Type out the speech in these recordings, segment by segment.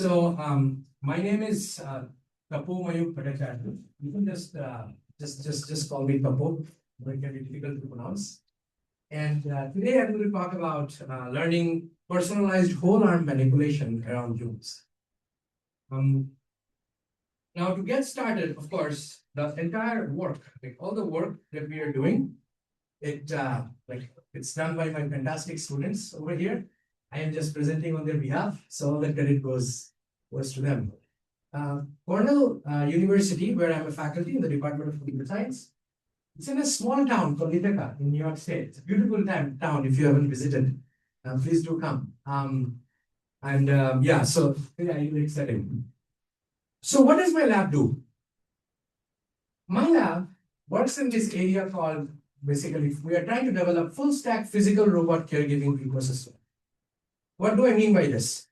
My name is Kapu Mayur Bhattacharya. You can just call me Kapu. It can be difficult to pronounce. And today I'm going to talk about learning personalized whole arm manipulation around humans. Now to get started, of course, the entire work, like all the work that we are doing, it's done by my fantastic students over here. I am just presenting on their behalf, so all the credit goes to them. Cornell University, where I'm a faculty in the Department of Computer Science, it's in a small town called Ithaca in New York State. It's a beautiful town. If you haven't visited, please do come. So very exciting. So what does my lab do? My lab works in this area called, basically, we are trying to develop full stack physical robot caregiving ecosystem. What do I mean by this?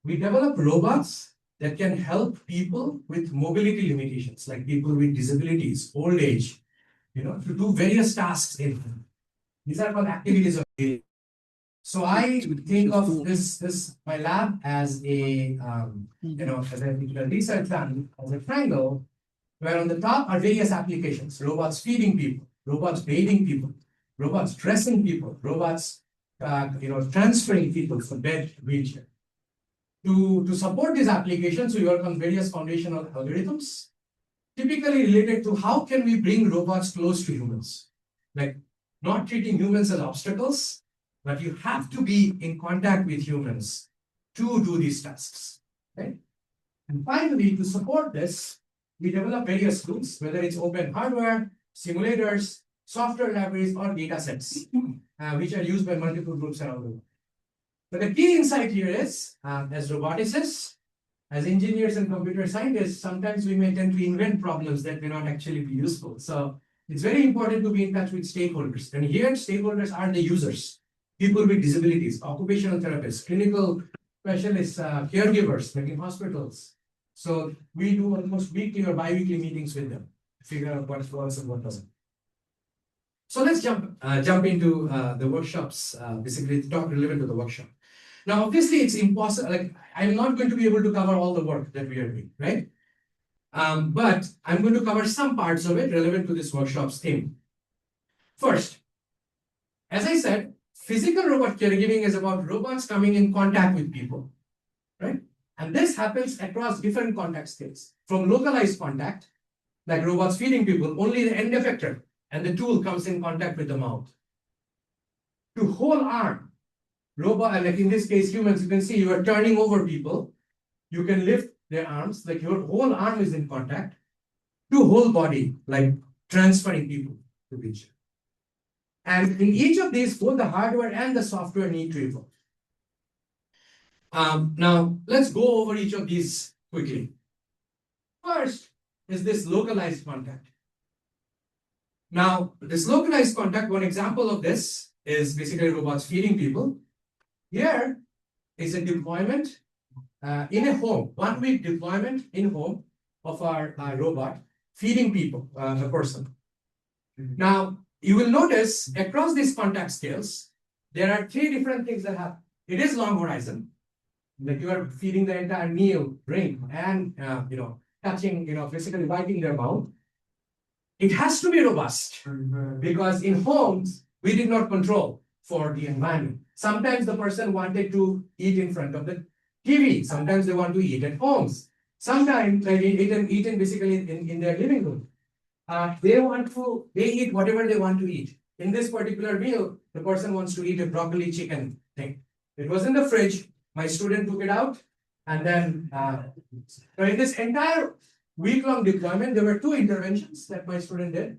We develop robots that can help people with mobility limitations, like people with disabilities, old age, to do various tasks. These are called activities of day. So I think of this my lab as a as a research lab, as a triangle, where on the top are various applications: robots feeding people, robots bathing people, robots dressing people, robots transferring people from bed to wheelchair. To support these applications, we work on various foundational algorithms, typically related to how can we bring robots close to humans, like not treating humans as obstacles, but you have to be in contact with humans to do these tasks. Right? And finally, to support this, we develop various tools, whether it's open hardware, simulators, software libraries, or data sets, which are used by multiple groups around the world. But the key insight here is, as roboticists, as engineers and computer scientists, sometimes we may tend to invent problems that may not actually be useful. So it's very important to be in touch with stakeholders. And here, stakeholders are the users, people with disabilities, occupational therapists, clinical specialists, caregivers, like in hospitals. So we do almost weekly or bi-weekly meetings with them to figure out what works and what doesn't. So let's jump into the workshops, basically talk relevant to the workshop. Now, obviously, it's impossible. Like, I'm not going to be able to cover all the work that we are doing, right? But I'm going to cover some parts of it relevant to this workshop's theme. First, as I said, physical robot caregiving is about robots coming in contact with people, right? And this happens across different contact states. From localized contact, like robots feeding people, only the end effector and the tool comes in contact with the mouth. To whole arm, robot, like in this case, humans, you can see you are turning over people. You can lift their arms, like your whole arm is in contact. To whole body, like transferring people to each other. And in each of these, both the hardware and the software need to evolve. Now, let's go over each of these quickly. First is this localized contact. Now, this localized contact, one example of this is basically robots feeding people. Here is a deployment in a home, 1 week deployment in home of our robot feeding people, a person. Now, you will notice across these contact scales, there are 3 different things that happen. It is long horizon, like you are feeding the entire meal, drink, and touching, physically biting their mouth. It has to be robust because in homes, we did not control for the environment. Sometimes the person wanted to eat in front of the TV. Sometimes they want to eat at homes. Sometimes they eat basically in their living room. They eat whatever they want to eat. In this particular meal, the person wants to eat a broccoli chicken thing. It was in the fridge. My student took it out. And then in this entire week-long deployment, there were 2 interventions that my student did.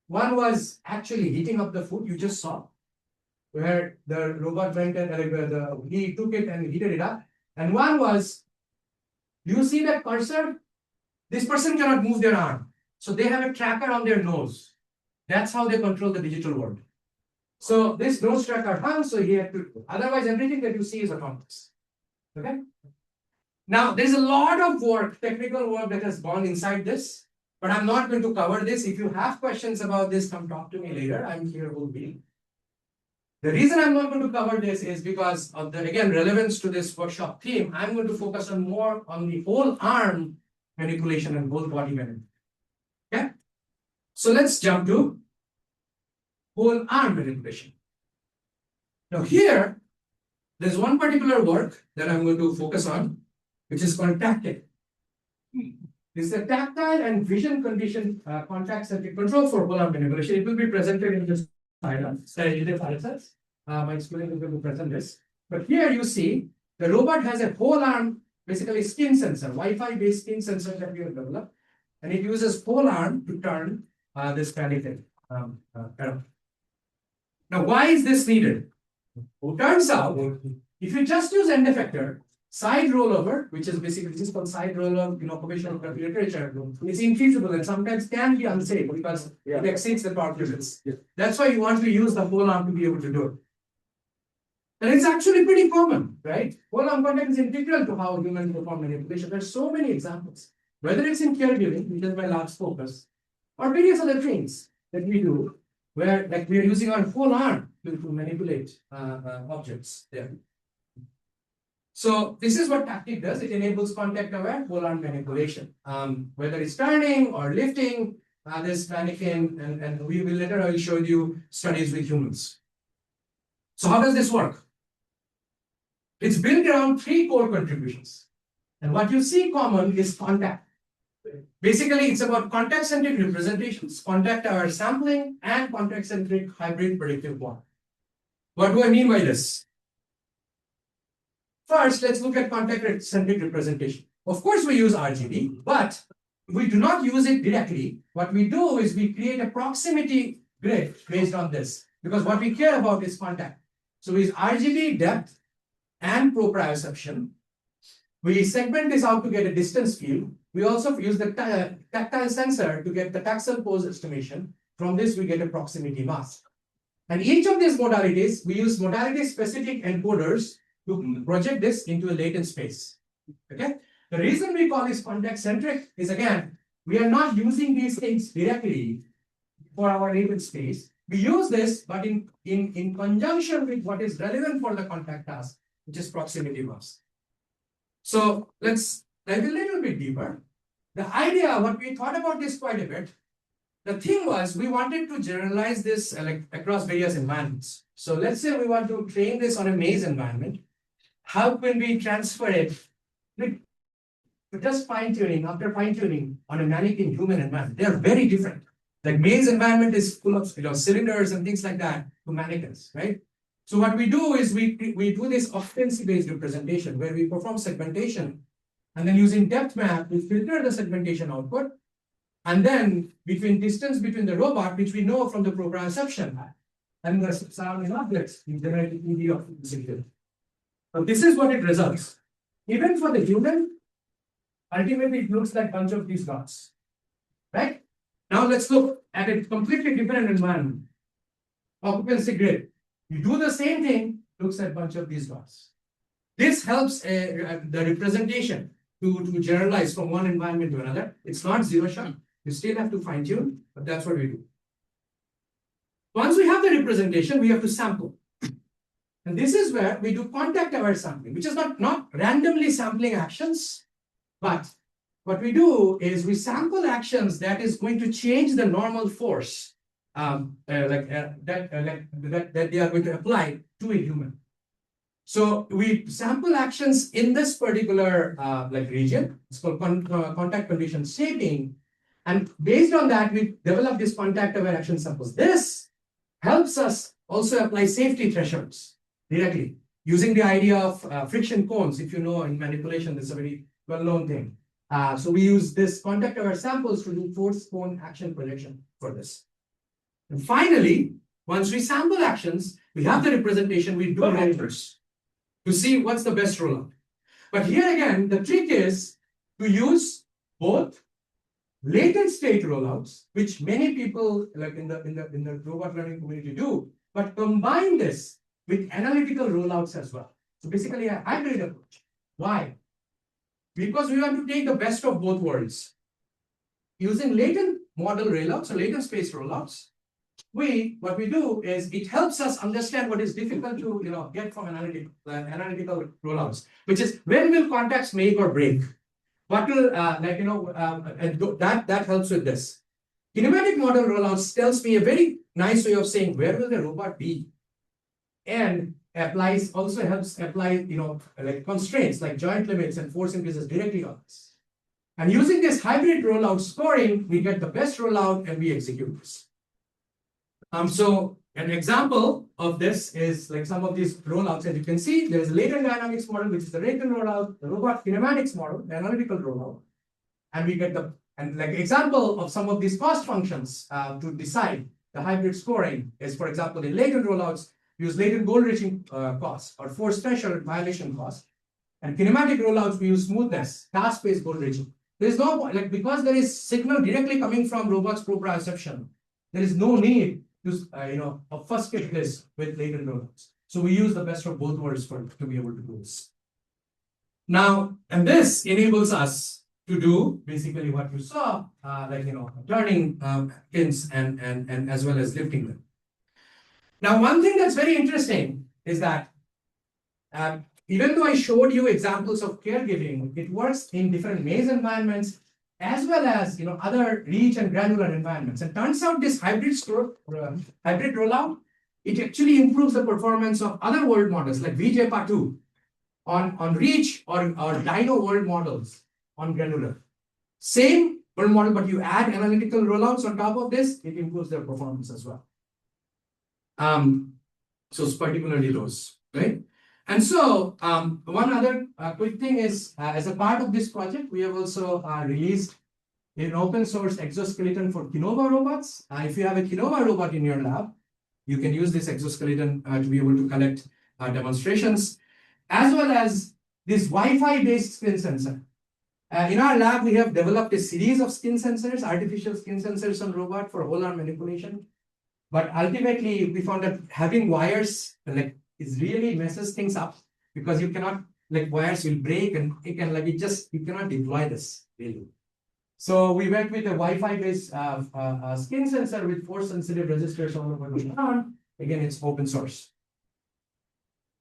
One was actually heating up the food you just saw, where the robot went and he took it and heated it up. And one was, you see that cursor? This person cannot move their arm. So they have a tracker on their nose. That's how they control the digital world. So this nose tracker hung, so he had to, otherwise everything that you see is autonomous. Okay? Now, there's a lot of work, technical work that has gone inside this, but I'm not going to cover this. If you have questions about this, come talk to me later. I'm here, will be. The reason I'm not going to cover this is because of the, again, relevance to this workshop theme. I'm going to focus on more on the whole arm manipulation and whole body manipulation. Okay? So let's jump to whole arm manipulation. Now here, there's one particular work that I'm going to focus on, which is called tactile. This is a tactile and vision condition contact circuit control for whole arm manipulation. It will be presented in this slide. My student is going to present this. But here you see the robot has a whole arm, basically skin sensor, Wi-Fi based skin sensor that we have developed, and it uses whole arm to turn this mannequin around. Now, why is this needed? It turns out, if you just use end effector, side rollover, which is basically just called side rollover in occupational literature, is infeasible and sometimes can be unsafe because it exceeds the torque limits. That's why you want to use the whole arm to be able to do it. And it's actually pretty common, right? Whole arm contact is integral to how humans perform manipulation. There's so many examples, whether it's in caregiving, which is my last focus, or various other things that we do, where like we are using our whole arm to manipulate objects there. So this is what tactic does. It enables contact-aware whole arm manipulation. Whether it's turning or lifting this mannequin, and we will later I will show you studies with humans. So how does this work? It's built around 3 core contributions. And what you see common is contact. Basically, it's about contact-centric representations, contact-aware sampling, and contact-centric hybrid predictive model. What do I mean by this? First, let's look at contact-centric representation. Of course, we use RGB, but we do not use it directly. What we do is we create a proximity grid based on this, because what we care about is contact. So we use RGB depth and proprioception. We segment this out to get a distance field. We also use the tactile sensor to get the taxal pose estimation. From this, we get a proximity mask. And each of these modalities, we use modality-specific encoders to project this into a latent space. Okay? The reason we call this contact-centric is, again, we are not using these things directly for our latent space. We use this, but in conjunction with what is relevant for the contact task, which is proximity mask. So let's dive a little bit deeper. The idea, what we thought about this quite a bit, the thing was we wanted to generalize this across various environments. So let's say we want to train this on a maze environment. How can we transfer it with just fine-tuning, after fine-tuning on a mannequin human environment? They are very different. Like maze environment is full of cylinders and things like that to mannequins, right? So what we do is we do this occupancy-based representation where we perform segmentation, and then using depth map, we filter the segmentation output, and then distance between the robot, which we know from the proprioception, and the surrounding objects, we generate the ED occupancy. So this is what it results. Even for the human, ultimately it looks like a bunch of these dots, right? Now let's look at a completely different environment. Occupancy grid. You do the same thing, looks at a bunch of these dots. This helps the representation to generalize from one environment to another. It's not zero shot. You still have to fine tune, but that's what we do. Once we have the representation, we have to sample. And this is where we do contact-aware sampling, which is not randomly sampling actions, but what we do is we sample actions that is going to change the normal force that they are going to apply to a human. So we sample actions in this particular region. It's called contact condition shaping. And based on that, we develop these contact-aware action samples. This helps us also apply safety thresholds directly using the idea of friction cones. If you know in manipulation, this is a very well-known thing. So we use this contact-aware samples to do force cone action projection for this. And finally, once we sample actions, we have the representation, we do measures to see what's the best rollout. But here again, the trick is to use both latent state rollouts, which many people like in the robot learning community do, but combine this with analytical rollouts as well. So basically a hybrid approach. Why? Because we want to take the best of both worlds. Using latent model rollouts or latent space rollouts, what we do is it helps us understand what is difficult to get from analytical rollouts, which is when will contacts make or break? What will that helps with this. Kinematic model rollouts tells me a very nice way of saying where will the robot be, and also helps apply like constraints like joint limits and force increases directly on this. And using this hybrid rollout scoring, we get the best rollout and we execute this. So an example of this is like some of these rollouts. As you can see, there is a latent dynamics model, which is the latent rollout, the robot kinematics model, the analytical rollout, and we get like example of some of these cost functions to decide the hybrid scoring is, for example, in latent rollouts, use latent goal reaching cost or force threshold violation cost, and kinematic rollouts we use smoothness, task-based goal reaching. There is no because there is signal directly coming from robots proprioception. There is no need to obfuscate this with latent rollouts. So we use the best of both worlds to be able to do this. Now, and this enables us to do basically what you saw, turning pins and as well as lifting them. Now, one thing that's very interesting is that even though I showed you examples of caregiving, it works in different maze environments as well as other reach and granular environments. And turns out this hybrid rollout, it actually improves the performance of other world models like VJPA2 on reach or Dino world models on granular. Same world model, but you add analytical rollouts on top of this, it improves their performance as well. So it's particularly those, right? And so one other quick thing is, as a part of this project, we have also released an open source exoskeleton for Kinova robots. If you have a Kinova robot in your lab, you can use this exoskeleton to be able to collect demonstrations, as well as this Wi-Fi based skin sensor. In our lab, we have developed a series of skin sensors, artificial skin sensors on robot for whole arm manipulation. But ultimately, we found that having wires is really messes things up, because you cannot, wires will break and it can you cannot deploy this really. So we went with a Wi-Fi based skin sensor with force sensitive resistors all over the arm. Again, it's open source.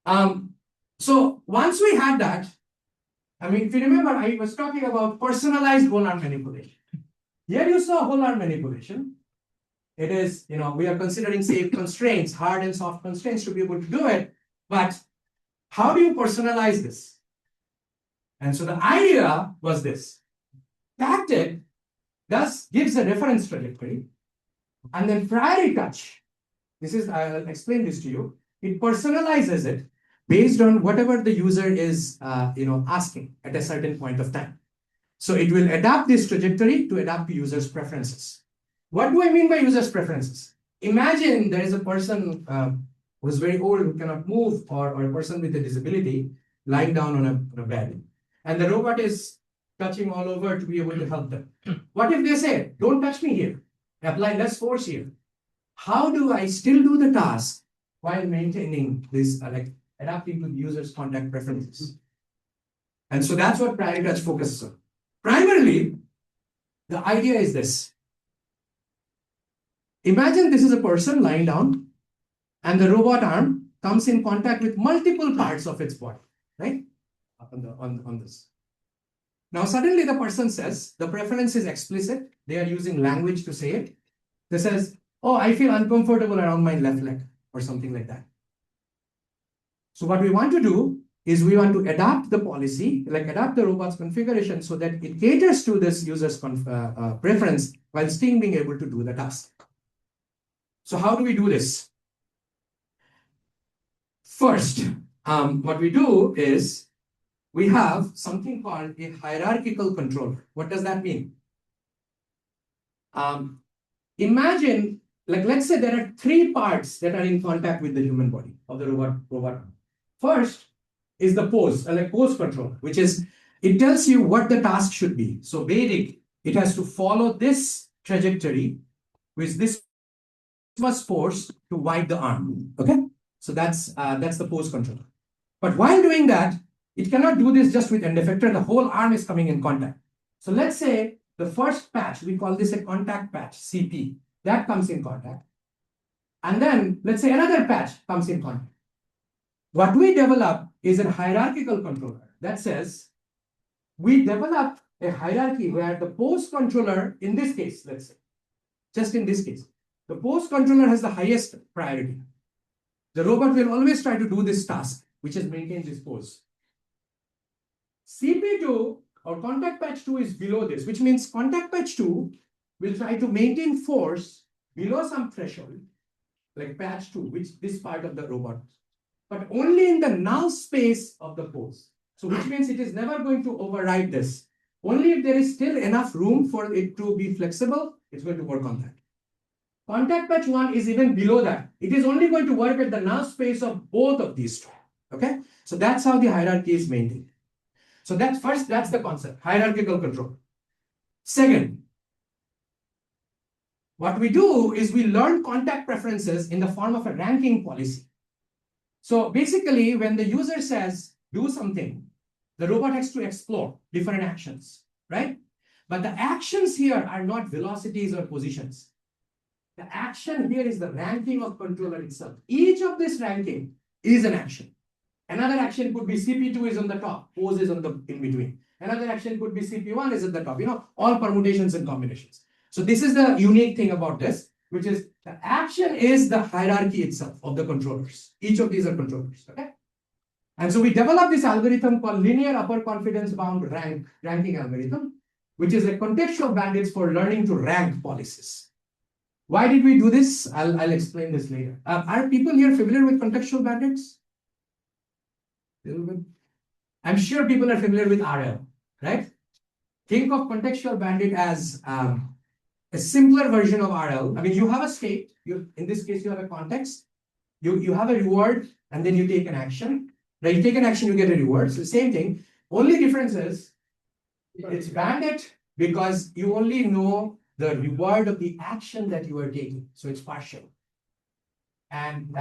So once we had that, if you remember, I was talking about personalized whole arm manipulation. Here you saw whole arm manipulation. It is, we are considering safe constraints, hard and soft constraints to be able to do it. But how do you personalize this? And so the idea was this. Tactic gives a reference trajectory, and then priority touch. I'll explain this to you. It personalizes it based on whatever the user is, asking at a certain point of time. So it will adapt this trajectory to adapt to users' preferences. What do I mean by users' preferences? Imagine there is a person who is very old, who cannot move, or a person with a disability lying down on a bed, and the robot is touching all over to be able to help them. What if they say, don't touch me here, apply less force here? How do I still do the task while maintaining this, adapting to the user's contact preferences? And so that's what priority touch focuses on. Primarily, the idea is this. Imagine this is a person lying down, and the robot arm comes in contact with multiple parts of its body, right? On this. Now, suddenly the person says, the preference is explicit. They are using language to say it. They says, oh, I feel uncomfortable around my left leg, or something like that. So what we want to do is we want to adapt the policy, adapt the robot's configuration so that it caters to this user's preference while still being able to do the task. So how do we do this? First, what we do is we have something called a hierarchical controller. What does that mean? Imagine, let's say there are three parts that are in contact with the human body of the robot. First is the pose, pose controller, which is, it tells you what the task should be. So basic, it has to follow this trajectory with this much force to wipe the arm. Okay, so that's the pose controller. But while doing that, it cannot do this just with end effector. The whole arm is coming in contact. So let's say the first patch, we call this a contact patch, CP, that comes in contact. And then let's say another patch comes in contact. What we develop is a hierarchical controller that says we develop a hierarchy where the pose controller, in this case, let's say, just in this case, the pose controller has the highest priority. The robot will always try to do this task, which is maintain this pose. CP2 or contact patch 2 is below this, which means contact patch 2 will try to maintain force below some threshold, like patch 2, which this part of the robot, but only in the null space of the pose. So which means it is never going to override this. Only if there is still enough room for it to be flexible, it's going to work on that. Contact patch 1 is even below that. It is only going to work at the null space of both of these two. Okay? So that's how the hierarchy is maintained. So that's the concept, hierarchical control. Second, what we do is we learn contact preferences in the form of a ranking policy. So basically, when the user says, do something, the robot has to explore different actions, right? But the actions here are not velocities or positions. The action here is the ranking of controller itself. Each of this ranking is an action. Another action could be CP2 is on the top, pose is on the in between. Another action could be CP1 is at the top, all permutations and combinations. So this is the unique thing about this, which is the action is the hierarchy itself of the controllers. Each of these are controllers, okay? And so we developed this algorithm called linear upper confidence bound ranking algorithm, which is a contextual bandits for learning to rank policies. Why did we do this? I'll explain this later. Are people here familiar with contextual bandits? I'm sure people are familiar with RL, right? Think of contextual bandit as a simpler version of RL. I mean, you have a state. In this case, you have a context. You have a reward, and then you take an action. Right? You take an action, you get a reward. So the same thing. Only difference is it's bandit because you only know the reward of the action that you are taking. So it's partial. And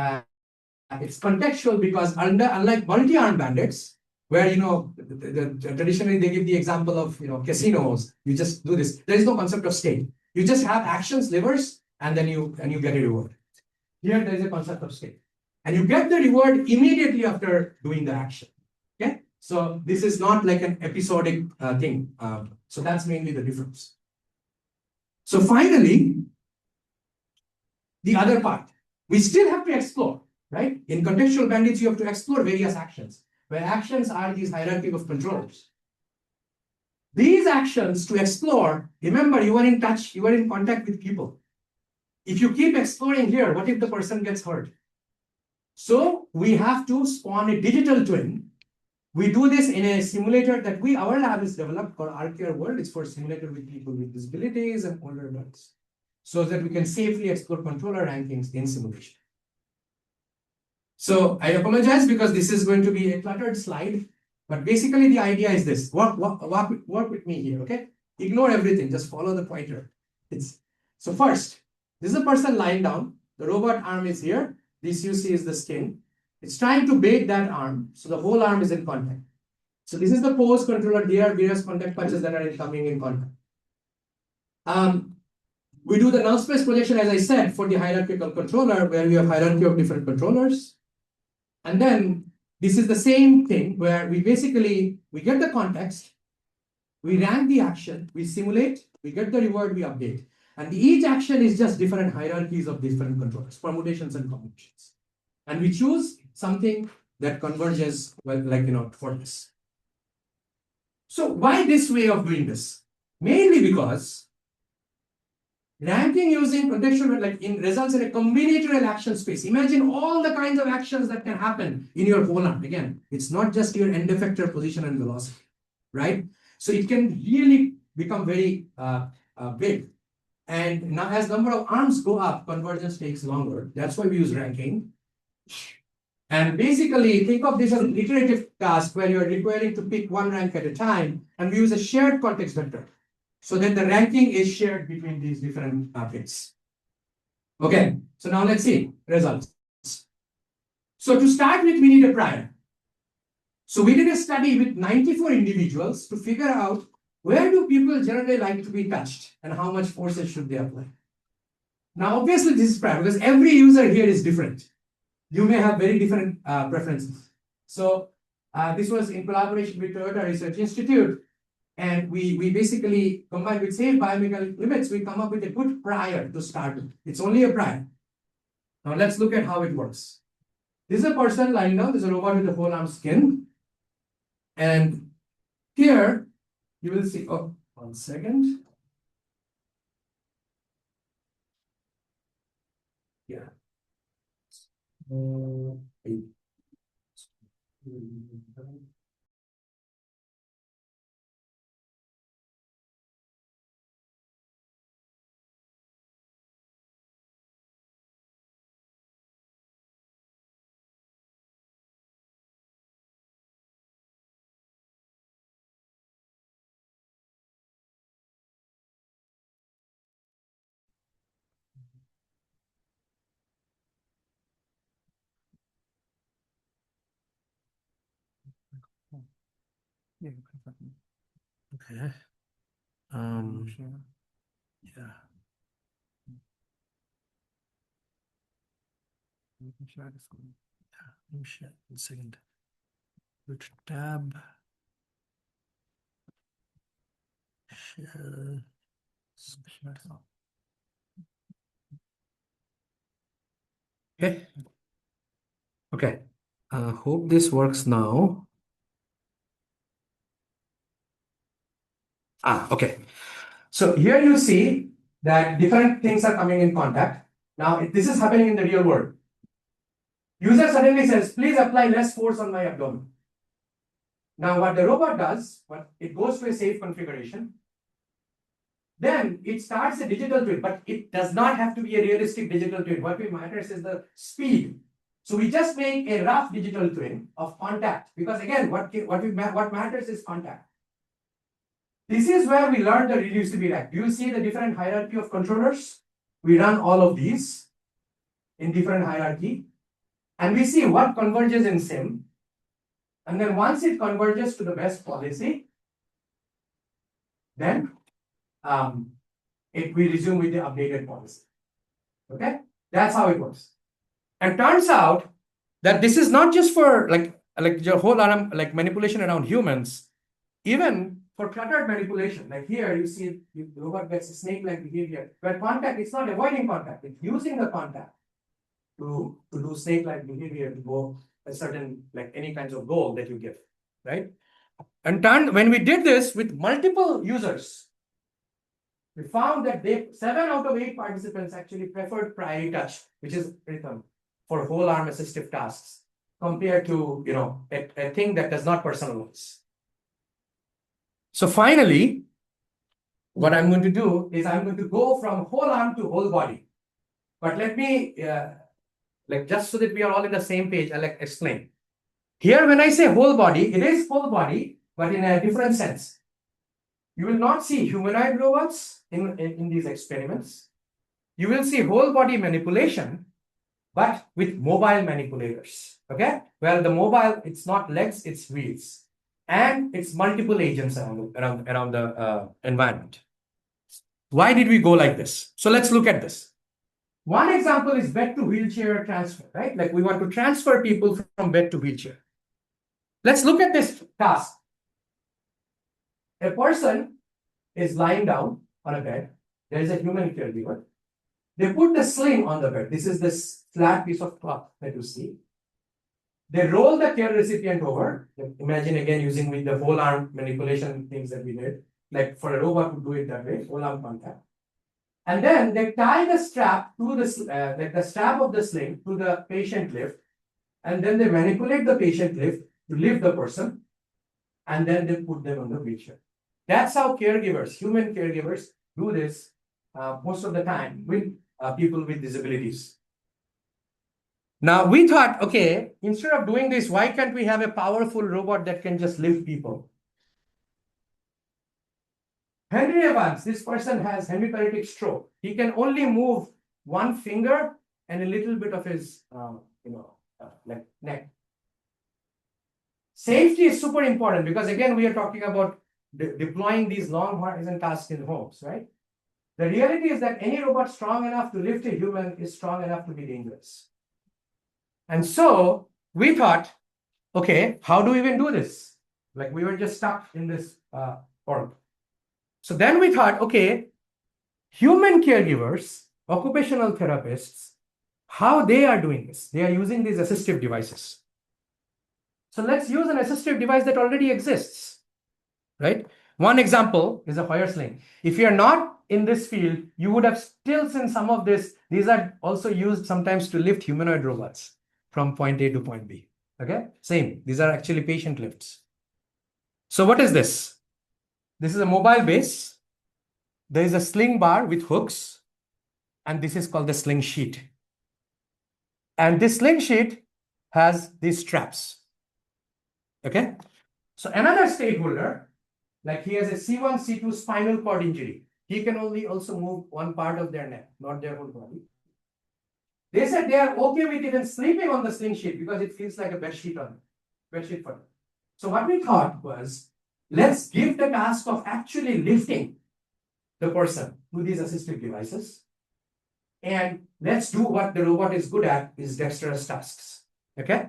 it's contextual because unlike multi-armed bandits, where traditionally they give the example of casinos, you just do this. There is no concept of state. You just have actions, levers, and then you get a reward. Here there is a concept of state. And you get the reward immediately after doing the action. Okay? So this is not like an episodic thing. So that's mainly the difference. So finally, the other part, we still have to explore, right? In contextual bandits, you have to explore various actions, where actions are these hierarchy of controllers. These actions to explore, remember, you are in touch, you are in contact with people. If you keep exploring here, what if the person gets hurt? So we have to spawn a digital twin. We do this in a simulator that our lab has developed called ArcCare World. It's for simulator with people with disabilities and older adults, so that we can safely explore controller rankings in simulation. So I apologize because this is going to be a cluttered slide, but basically the idea is this. Work with me here, okay? Ignore everything, just follow the pointer. So first, this is a person lying down. The robot arm is here. This you see is the skin. It's trying to bait that arm, so the whole arm is in contact. So this is the pose controller. There are various contact patches that are coming in contact. We do the null space projection, as I said, for the hierarchical controller, where we have hierarchy of different controllers. And then this is the same thing where we get the context, we rank the action, we simulate, we get the reward, we update. And each action is just different hierarchies of different controllers, permutations and combinations. And we choose something that converges for this. So why this way of doing this? Mainly because ranking using contextual results in a combinatorial action space. Imagine all the kinds of actions that can happen in your whole arm. Again, it's not just your end effector position and velocity, right? So it can really become very big. And now as number of arms go up, convergence takes longer. That's why we use ranking. And basically, think of this as an iterative task where you're requiring to pick one rank at a time, and we use a shared context vector, so that the ranking is shared between these different bits. Okay, so now let's see results. So to start with, we need a prior. So we did a study with 94 individuals to figure out where do people generally like to be touched and how much forces should they apply. Now, obviously, this is private because every user here is different. You may have very different preferences. So this was in collaboration with Toyota Research Institute. And we basically combined with safe biomechanical limits, we come up with a good prior to start with. It's only a prior. Now let's look at how it works. This is a person lying down. This is a robot with a whole arm skin. And here you will see, oh, 1 second. Yeah. Okay. Yeah. Let me share this screen. Yeah, let me share 1 second. Which tab? Share. Okay. Okay. Hope this works now. Okay. So here you see that different things are coming in contact. Now, this is happening in the real world. User suddenly says, please apply less force on my abdomen. Now, what the robot does, it goes to a safe configuration. Then it starts a digital twin, but it does not have to be a realistic digital twin. What matters is the speed. So we just make a rough digital twin of contact, because again, what matters is contact. This is where we learn the reducibility rack. Do you see the different hierarchy of controllers? We run all of these in different hierarchy, and we see what converges in SIM. And then once it converges to the best policy, then we resume with the updated policy. Okay, that's how it works. And turns out that this is not just for like your whole arm like manipulation around humans, even for cluttered manipulation. Like here, you see the robot gets a snake-like behavior. Where contact, it's not avoiding contact; it's using the contact to do snake-like behavior to go a certain like any kinds of goal that you give, right? And when we did this with multiple users, we found that 7 out of 8 participants actually preferred priority touch, which is rhythm, for whole arm assistive tasks, compared to a thing that does not personalize. So finally, what I'm going to do is I'm going to go from whole arm to whole body. But let me, just so that we are all in the same page, I'll explain. Here, when I say whole body, it is full body, but in a different sense. You will not see humanoid robots in these experiments. You will see whole body manipulation, but with mobile manipulators. Okay? Well, the mobile, it's not legs, it's wheels. And it's multiple agents around the environment. Why did we go like this? So let's look at this. One example is bed to wheelchair transfer, right? Like we want to transfer people from bed to wheelchair. Let's look at this task. A person is lying down on a bed. There is a human caregiver. They put the sling on the bed. This is this flat piece of cloth that you see. They roll the care recipient over. Imagine again using with the whole arm manipulation things that we did. Like for a robot to do it that way, whole arm contact. And then they tie the strap to the strap of the sling to the patient lift. And then they manipulate the patient lift to lift the person. And then they put them on the wheelchair. That's how caregivers, human caregivers, do this most of the time with people with disabilities. Now we thought, okay, instead of doing this, why can't we have a powerful robot that can just lift people? Henry Evans, this person has hemiplegic stroke. He can only move one finger and a little bit of his, neck. Safety is super important because again, we are talking about deploying these long horizon tasks in homes, right? The reality is that any robot strong enough to lift a human is strong enough to be dangerous. And so we thought, okay, how do we even do this? Like we were just stuck in this form. So then we thought, okay, human caregivers, occupational therapists, how they are doing this? They are using these assistive devices. So let's use an assistive device that already exists, right? One example is a Hoyer sling. If you are not in this field, you would have still seen some of this. These are also used sometimes to lift humanoid robots from point A to point B. Okay, same. These are actually patient lifts. So what is this? This is a mobile base. There is a sling bar with hooks, and this is called the sling sheet. And this sling sheet has these straps. Okay, so another stakeholder, like he has a C1, C2 spinal cord injury. He can only also move one part of their neck, not their whole body. They said they are okay with even sleeping on the sling sheet because it feels like a bed sheet for them. So what we thought was, let's give the task of actually lifting the person to these assistive devices, and let's do what the robot is good at, is dexterous tasks. Okay.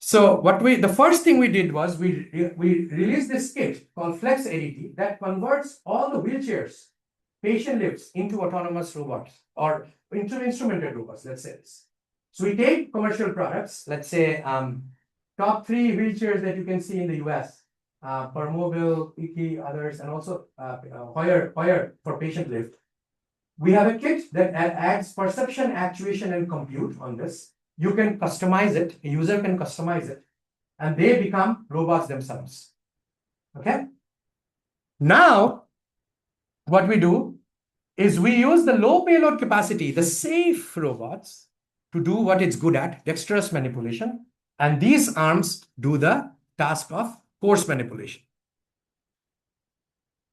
So the first thing we did was we released this kit called Flex ADT that converts all the wheelchairs, patient lifts into autonomous robots or into instrumented robots, let's say this. So we take commercial products, let's say top 3 wheelchairs that you can see in the US, Permobil, Iki, others, and also Hoyer for patient lift. We have a kit that adds perception, actuation, and compute on this. You can customize it, a user can customize it, and they become robots themselves. Okay? Now, what we do is we use the low payload capacity, the safe robots, to do what it's good at, dexterous manipulation, and these arms do the task of force manipulation.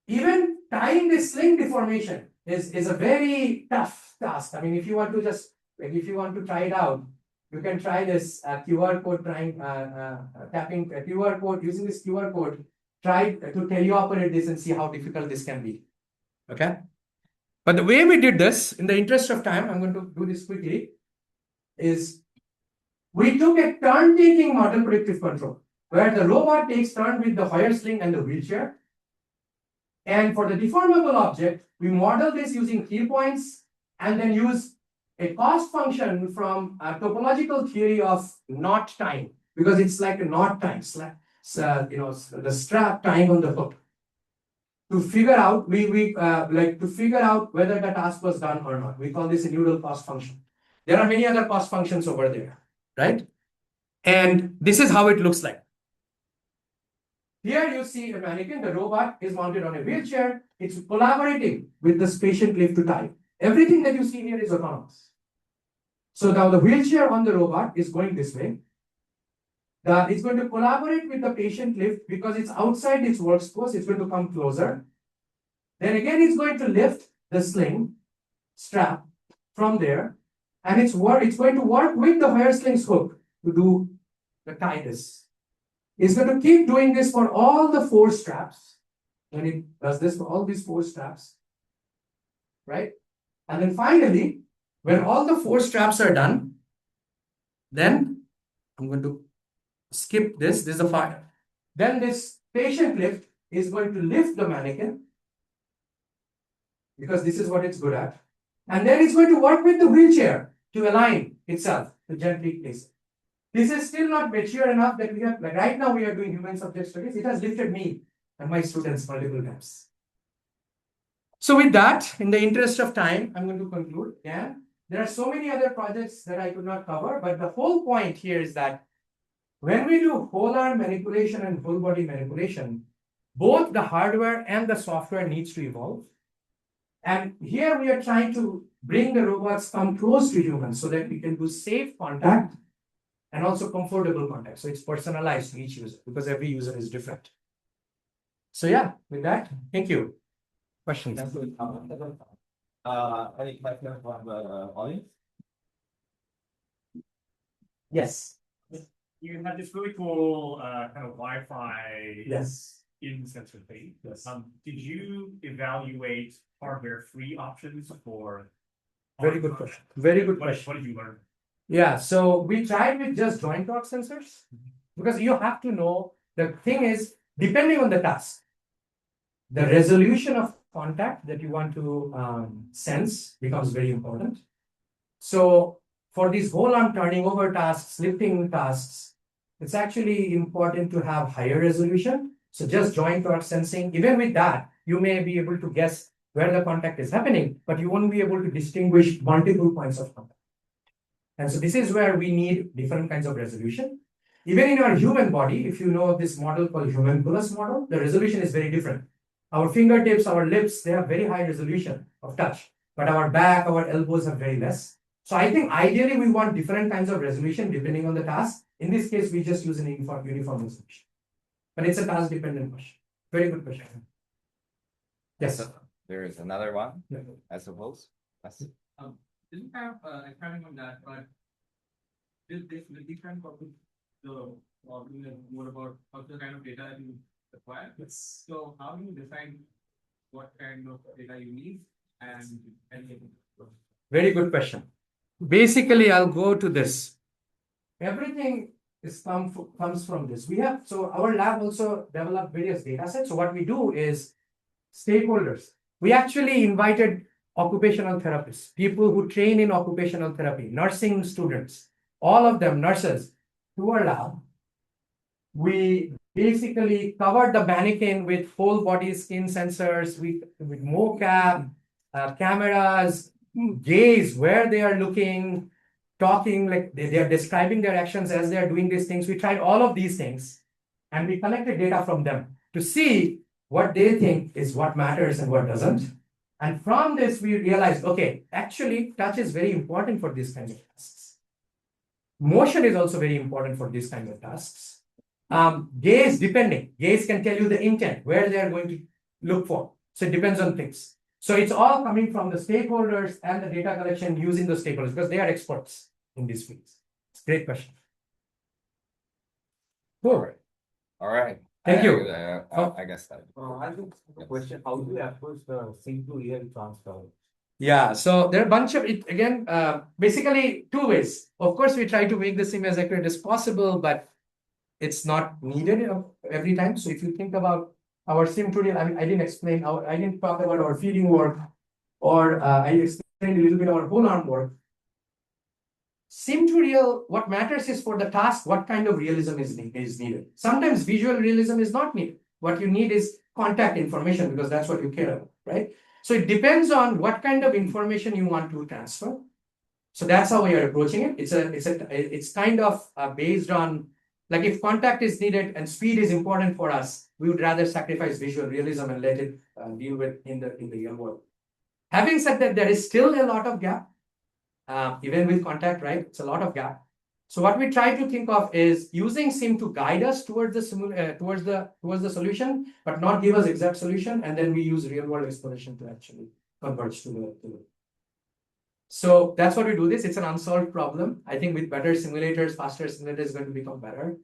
Even tying the sling deformation is a very tough task. I mean, if you want to just, like, if you want to try it out, you can try this QR code tapping a QR code, using this QR code, try to teleoperate this and see how difficult this can be. Okay. But the way we did this, in the interest of time, I'm going to do this quickly, is we took a turn-taking model predictive control, where the robot takes turn with the Hoyer sling and the wheelchair. And for the deformable object, we model this using key points and then use a cost function from a topological theory of knot time, because it's like a knot time, the strap time on the hook. To figure out, to figure out whether the task was done or not. We call this a neural cost function. There are many other cost functions over there, right? And this is how it looks like. Here you see a mannequin, the robot is mounted on a wheelchair. It's collaborating with this patient lift to tie. Everything that you see here is autonomous. So now the wheelchair on the robot is going this way. It's going to collaborate with the patient lift because it's outside its workspace. It's going to come closer. Then again, it's going to lift the sling strap from there. And it's going to work with the Hoyer sling's hook to do the tie this. It's going to keep doing this for all the 4 straps. And it does this for all these 4 straps. Right? And then finally, when all the 4 straps are done, then I'm going to skip this. This is the part. Then this patient lift is going to lift the mannequin, because this is what it's good at. And then it's going to work with the wheelchair to align itself, to gently place it. This is still not mature enough that we have, like right now we are doing human subject studies. It has lifted me and my students multiple times. So with that, in the interest of time, I'm going to conclude. Yeah, there are so many other projects that I could not cover, but the whole point here is that when we do whole arm manipulation and whole body manipulation, both the hardware and the software needs to evolve. And here we are trying to bring the robots come close to humans so that we can do safe contact and also comfortable contact. So it's personalized to each user because every user is different. So yeah, with that, thank you. Questions? Any questions from the audience? Yes. You have this really cool kind of Wi-Fi Yes. in sensor phase. Yes. Did you evaluate hardware-free options for? Very good question. Very good question. What did you learn? Yeah, so we tried with just joint torque sensors because you have to know the thing is depending on the task, the resolution of contact that you want to sense becomes very important. So for these whole arm turning over tasks, lifting tasks, it's actually important to have higher resolution. So just joint torque sensing, even with that, you may be able to guess where the contact is happening, but you won't be able to distinguish multiple points of contact. And so this is where we need different kinds of resolution. Even in our human body, if you know this model called homunculus model, the resolution is very different. Our fingertips, our lips, they have very high resolution of touch, but our back, our elbows have very less. So I think ideally we want different kinds of resolution depending on the task. In this case, we just use an uniform resolution. But it's a task dependent question. Very good question. Yes. So there is another one, Yeah. I suppose. Yes. Didn't have expanding on that, but this different topic, the more about the kind of data you require. Yes. So how do you decide what kind of data you need and Very good question. Basically, I'll go to this. Everything is comes from this. We have so our lab also developed various data sets. So what we do is stakeholders. We actually invited occupational therapists, people who train in occupational therapy, nursing students, all of them nurses to our lab. We basically covered the mannequin with whole body skin sensors, with mocap, cameras, gaze where they are looking, talking, like they are describing their actions as they are doing these things. We tried all of these things and we collected data from them to see what they think is what matters and what doesn't. And from this, we realized, okay, actually, touch is very important for these kinds of tasks. Motion is also very important for these kinds of tasks. Gaze, depending. Gaze can tell you the intent, where they are going to look for. So it depends on things. So it's all coming from the stakeholders and the data collection using the stakeholders because they are experts in these fields. Great question. Cool. All right. Thank you. I guess that. I have a question. How do you approach the sync to real transfer? Yeah, so there are a bunch of it again, basically two ways. Of course, we try to make the sim as accurate as possible, but it's not needed every time. So if you think about our sim tutorial, I didn't explain I didn't talk about our feeding work, or I explained a little bit our whole arm work. Sim to real, what matters is for the task, what kind of realism is needed. Sometimes visual realism is not needed. What you need is contact information because that's what you care about, right? So it depends on what kind of information you want to transfer. So that's how we are approaching it. It's kind of based on, like, if contact is needed and speed is important for us, we would rather sacrifice visual realism and let it deal with in the real world. Having said that, there is still a lot of gap. Even with contact, right? It's a lot of gap. So what we try to think of is using sim to guide us towards the solution, but not give us exact solution, and then we use real world exploration to actually converge to the. So that's what we do this. It's an unsolved problem. I think with better simulators, faster simulators is going to become better.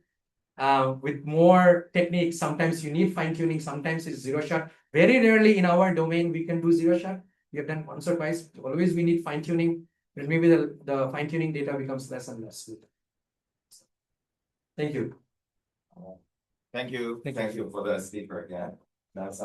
With more techniques, sometimes you need fine tuning, sometimes it's zero shot. Very rarely in our domain we can do zero shot. We have done once or twice. Always we need fine tuning. But maybe the fine-tuning data becomes less and less. Thank you. Thank you. Thank you for the speaker again. That's